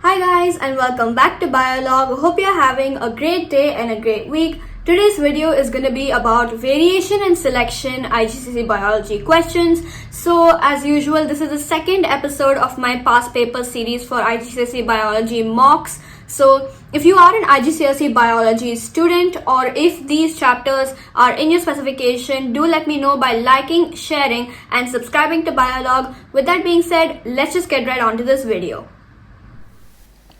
Hi guys and welcome back to Biologue. Hope you're having a great day and a great week. Today's video is going to be about variation and selection IGCSE biology questions. So as usual, this is the second episode of my past paper series for IGCSE biology mocks. So if you are an IGCSE biology student or if these chapters are in your specification, do let me know by liking, sharing and subscribing to Biologue. With that being said, let's just get right on to this video.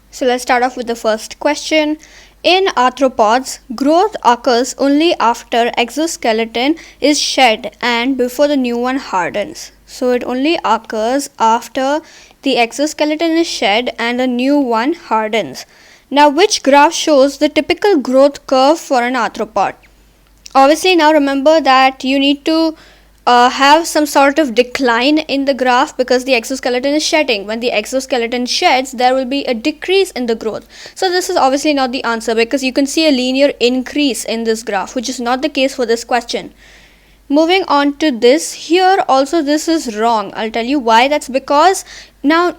So let's start off with the first question. In arthropods, growth occurs only after exoskeleton is shed and before the new one hardens. So it only occurs after the exoskeleton is shed and a new one hardens. Now which graph shows the typical growth curve for an arthropod? Obviously now remember that you need to have some sort of decline in the graph because the exoskeleton is shedding. When the exoskeleton sheds, there will be a decrease in the growth. So this is obviously not the answer because you can see a linear increase in this graph, which is not the case for this question. Moving on to this, here also this is wrong. I'll tell you why. That's because now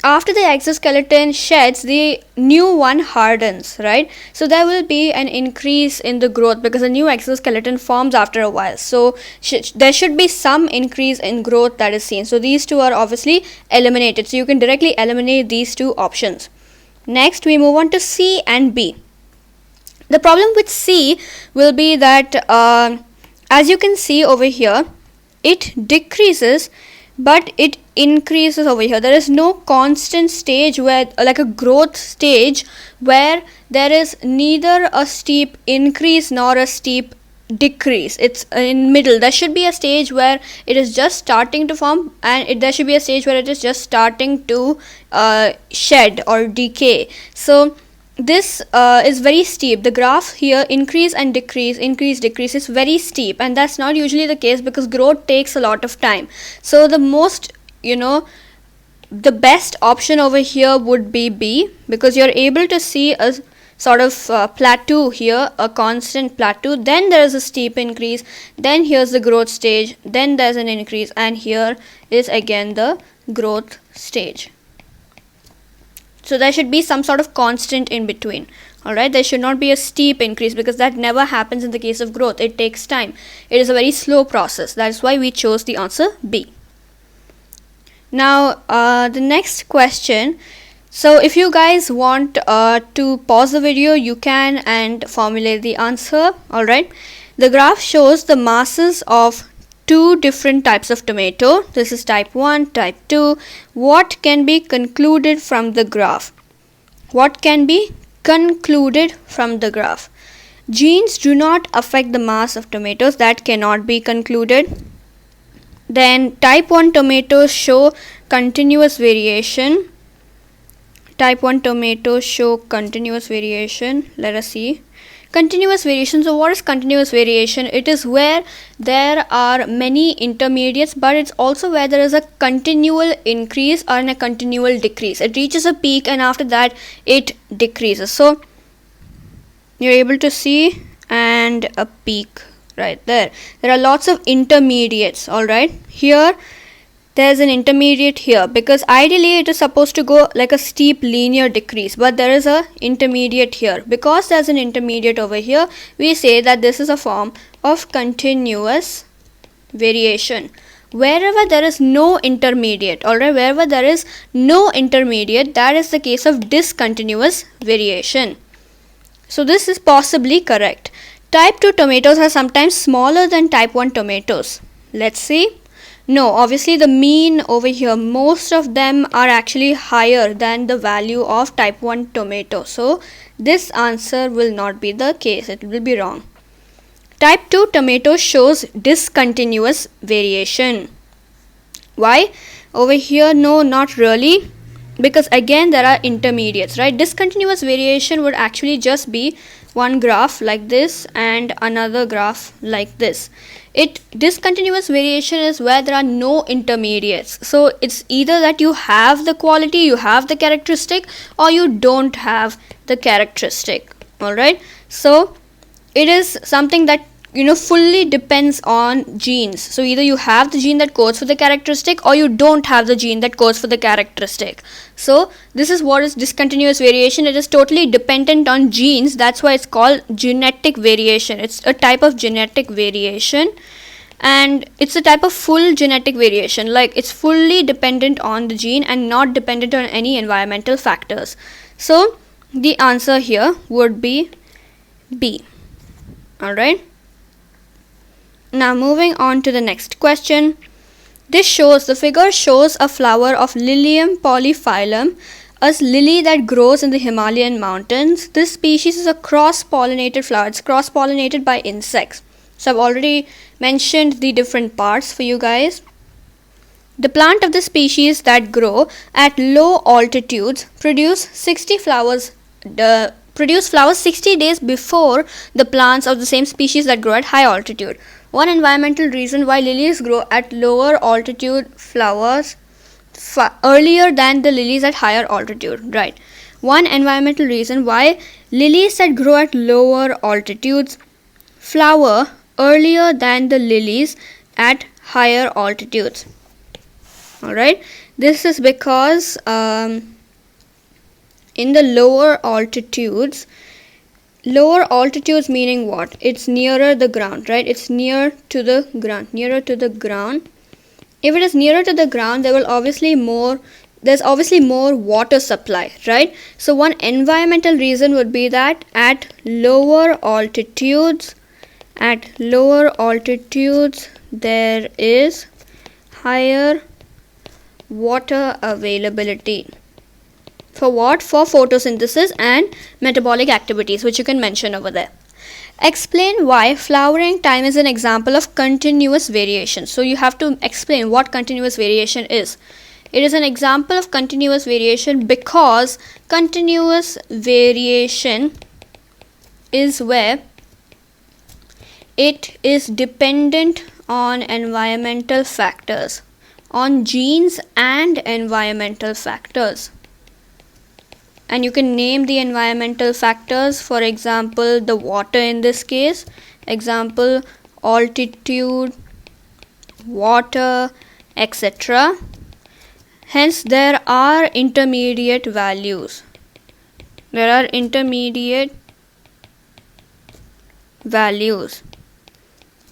after the exoskeleton sheds, the new one hardens, right? So there will be an increase in the growth because a new exoskeleton forms after a while. So there should be some increase in growth that is seen. So these two are obviously eliminated. So you can directly eliminate these two options. Next, we move on to C and B. The problem with C will be that as you can see over here, it decreases but it increases over here. There is no constant stage where like a growth stage where there is neither a steep increase nor a steep decrease. It's in middle. There should be a stage where it is just starting to form and there should be a stage where it is just starting to shed or decay. So this is very steep. The graph here increase and decrease is very steep, and that's not usually the case because growth takes a lot of time. So the most the best option over here would be B because you're able to see a sort of plateau here, a constant plateau, then there is a steep increase, then here's the growth stage, then there's an increase, and here is again the growth stage. So there should be some sort of constant in between. Alright, there should not be a steep increase because that never happens in the case of growth. It takes time. It is a very slow process. That's why we chose the answer B. Now the next question. So if you guys want to pause the video, you can and formulate the answer. Alright, the graph shows the masses of two different types of tomato. This is type 1, type 2. What can be concluded from the graph? What can be concluded from the graph? Genes do not affect the mass of tomatoes. That cannot be concluded. Then type 1 tomatoes show continuous variation. Type 1 tomatoes show continuous variation. Let us see. Continuous variation. So what is continuous variation? It is where there are many intermediates, but it's also where there is a continual increase or a continual decrease. It reaches a peak and after that it decreases. So you're able to see and a peak right there. There are lots of intermediates. All right, here there's an intermediate here because ideally it is supposed to go like a steep linear decrease, but there is a intermediate here. Because there's an intermediate over here, we say that this is a form of continuous variation. Wherever there is no intermediate, alright, wherever there is no intermediate, that is the case of discontinuous variation. So this is possibly correct. Type 2 tomatoes are sometimes smaller than type 1 tomatoes. Let's see. No, obviously the mean over here, most of them are actually higher than the value of type 1 tomato. So this answer will not be the case. It will be wrong. Type 2 tomato shows discontinuous variation. Why? Over here, no, not really. Because again, there are intermediates, right? Discontinuous variation would actually just be one graph like this and another graph like this. Discontinuous variation is where there are no intermediates. So it's either that you have the quality, you have the characteristic, or you don't have the characteristic. Alright, so it is something that fully depends on genes. So either you have the gene that codes for the characteristic, or you don't have the gene that codes for the characteristic. So this is what is discontinuous variation. It is totally dependent on genes. That's why it's called genetic variation. It's a type of genetic variation, and it's a type of full genetic variation, like it's fully dependent on the gene and not dependent on any environmental factors. So the answer here would be B. Alright, now moving on to the next question. The figure shows a flower of Lilium polyphyllum, a lily that grows in the Himalayan mountains. This species is a cross-pollinated flower. It's cross-pollinated by insects. So I've already mentioned the different parts for you guys. The plant of the species that grow at low altitudes produce flowers 60 days before the plants of the same species that grow at high altitude. One environmental reason why lilies grow at lower altitude flowers earlier than the lilies at higher altitude. Right. One environmental reason why lilies that grow at lower altitudes flower earlier than the lilies at higher altitudes. Alright, this is because in the lower altitudes meaning what? It's nearer the ground, right? It's nearer to the ground. If it is nearer to the ground, there's obviously more water supply, right? So one environmental reason would be that at lower altitudes there is higher water availability. For what? For photosynthesis and metabolic activities, which you can mention over there. Explain why flowering time is an example of continuous variation. So you have to explain what continuous variation is. It is an example of continuous variation because continuous variation is where it is dependent on environmental factors, on genes and environmental factors. And you can name the environmental factors, for example the water in this case, example altitude, water, etc. Hence there are intermediate values.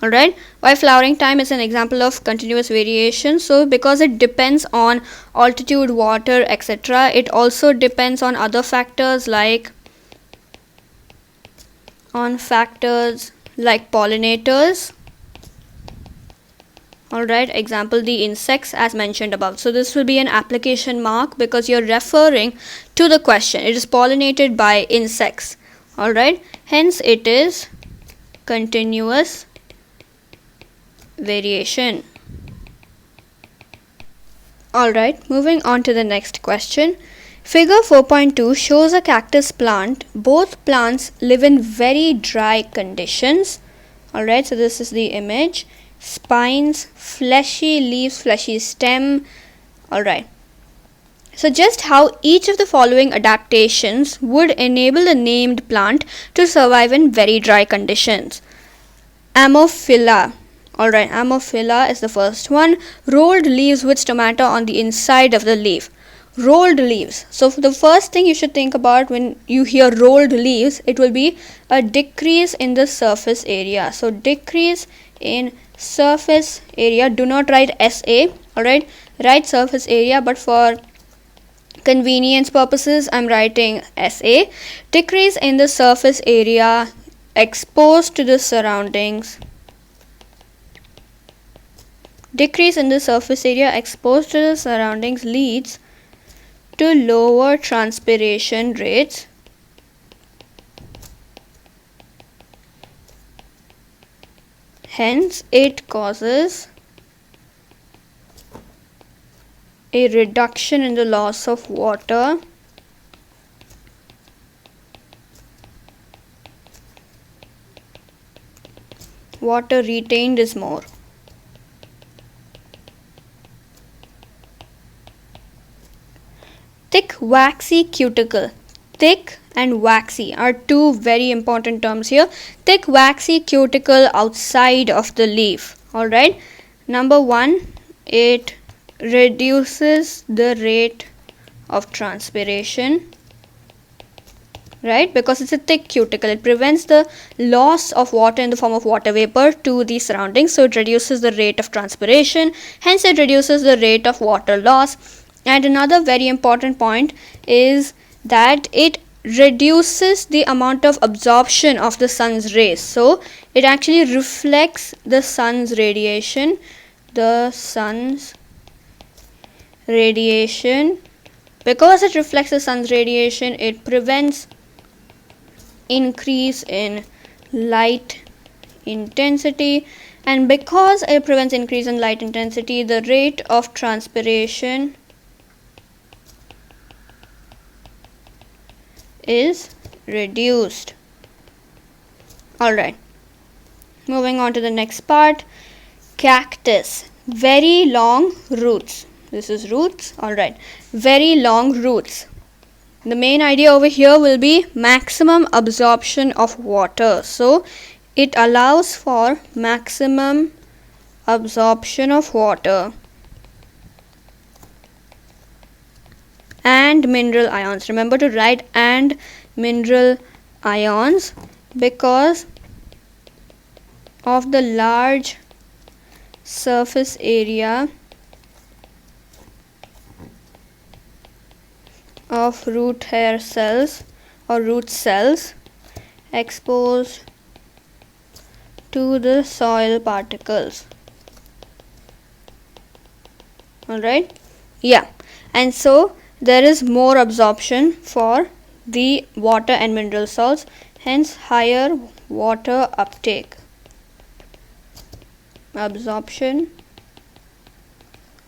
Alright, why flowering time is an example of continuous variation? So because it depends on altitude, water, etc. It also depends on other factors like pollinators. Alright, example the insects as mentioned above. So this will be an application mark because you're referring to the question. It is pollinated by insects. Alright, hence it is continuous variation. Alright, moving on to the next question. Figure 4.2 shows a cactus plant. Both plants live in very dry conditions. Alright, so this is the image. Spines, fleshy leaves, fleshy stem. Alright. So just how each of the following adaptations would enable the named plant to survive in very dry conditions. Ammophila. Alright, Ammophila is the first one. Rolled leaves with stomata on the inside of the leaf. Rolled leaves. So the first thing you should think about when you hear rolled leaves, it will be a decrease in the surface area. So decrease in surface area. Do not write SA. Alright, write surface area, but for convenience purposes I'm writing SA. Decrease in the surface area exposed to the surroundings. Decrease in the surface area exposed to the surroundings leads to lower transpiration rates. Hence, it causes a reduction in the loss of water. Water retained is more. Thick waxy cuticle. thick and waxy are two very important terms here. Thick waxy cuticle outside of the leaf. Alright. Number 1, it reduces the rate of transpiration. Right, because it's a thick cuticle, it prevents the loss of water in the form of water vapor to the surroundings, so it reduces the rate of transpiration, hence it reduces the rate of water loss. And another very important point is that it reduces the amount of absorption of the sun's rays, so it actually reflects the sun's radiation. Because it reflects the sun's radiation, it prevents increase in light intensity, and because it prevents increase in light intensity, the rate of transpiration is reduced. Alright, moving on to the next part. Cactus, very long roots. This is roots. Alright, very long roots. The main idea over here will be maximum absorption of water. So it allows for maximum absorption of water and mineral ions. Remember to write and mineral ions because of the large surface area of root hair cells or root cells exposed to the soil particles. Alright, yeah, and so there is more absorption for the water and mineral salts, hence higher water uptake. Absorption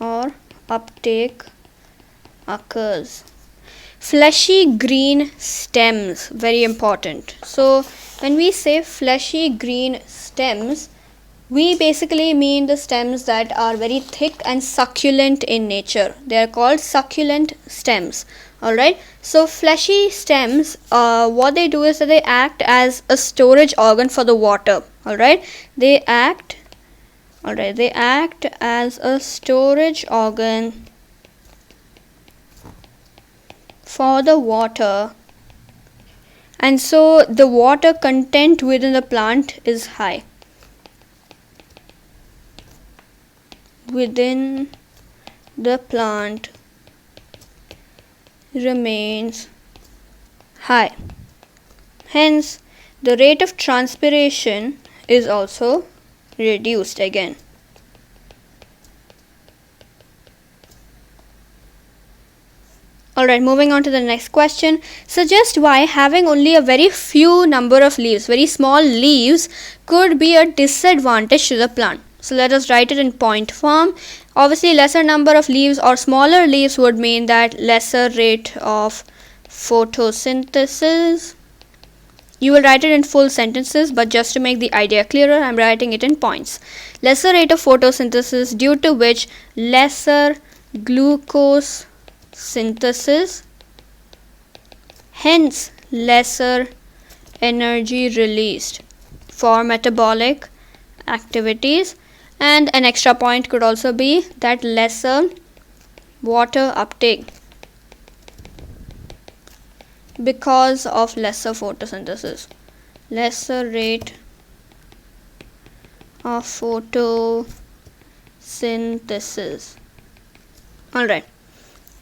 or uptake occurs. Fleshy green stems, very important. So when we say fleshy green stems, we basically mean the stems that are very thick and succulent in nature. They are called succulent stems. Alright, so fleshy stems, what they do is that they act as a storage organ for the water. Alright, they act as a storage organ for the water, and so the water content within the plant is high. Within the plant remains high, hence the rate of transpiration is also reduced again. Alright, moving on to the next question. Suggest why having only a very few number of leaves, very small leaves, could be a disadvantage to the plant. So let us write it in point form. Obviously, lesser number of leaves or smaller leaves would mean that lesser rate of photosynthesis. You will write it in full sentences, but just to make the idea clearer, I am writing it in points. Lesser rate of photosynthesis, due to which lesser glucose synthesis, hence lesser energy released for metabolic activities. And an extra point could also be that lesser water uptake because of lesser photosynthesis, lesser rate of photosynthesis. Alright,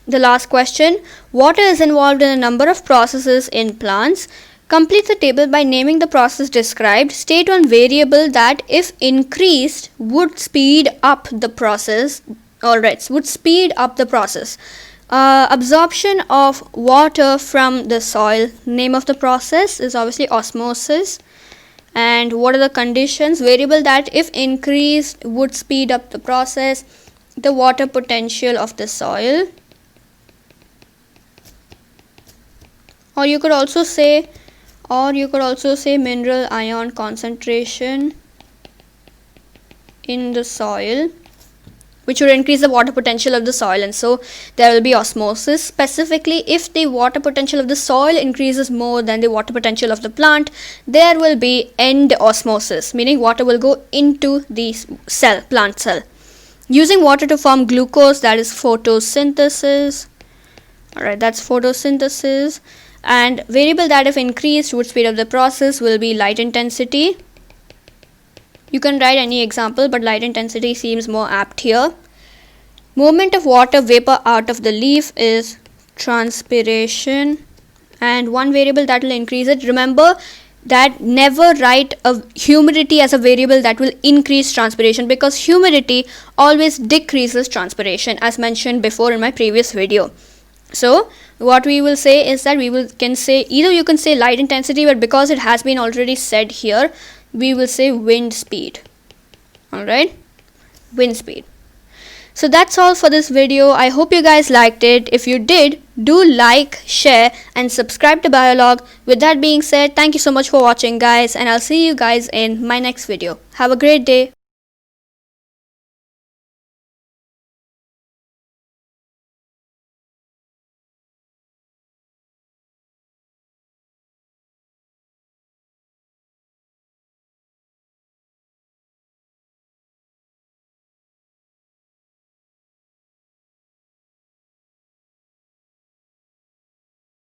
the last question. Water is involved in a number of processes in plants. Complete the table by naming the process described. State one variable that, if increased, would speed up the process. Alright, would speed up the process. Absorption of water from the soil. Name of the process is obviously osmosis. And what are the conditions? Variable that, if increased, would speed up the process. The water potential of the soil. Or you could also say mineral ion concentration in the soil, which would increase the water potential of the soil, and so there will be osmosis. Specifically, if the water potential of the soil increases more than the water potential of the plant, there will be end osmosis, meaning water will go into the cell, plant cell. Using water to form glucose, that is photosynthesis. Alright, that's photosynthesis. And variable that if increased would speed up the process will be light intensity. You can write any example, but light intensity seems more apt here. Movement of water vapor out of the leaf is transpiration. And one variable that will increase it, remember that never write a humidity as a variable that will increase transpiration, because humidity always decreases transpiration, as mentioned before in my previous video. So what we will say is that can say either you can say light intensity, but because it has been already said here, we will say wind speed. Alright, wind speed. So that's all for this video. I hope you guys liked it. If you did, do like, share and subscribe to Biologue. With that being said, thank you so much for watching guys, and I'll see you guys in my next video. Have a great day.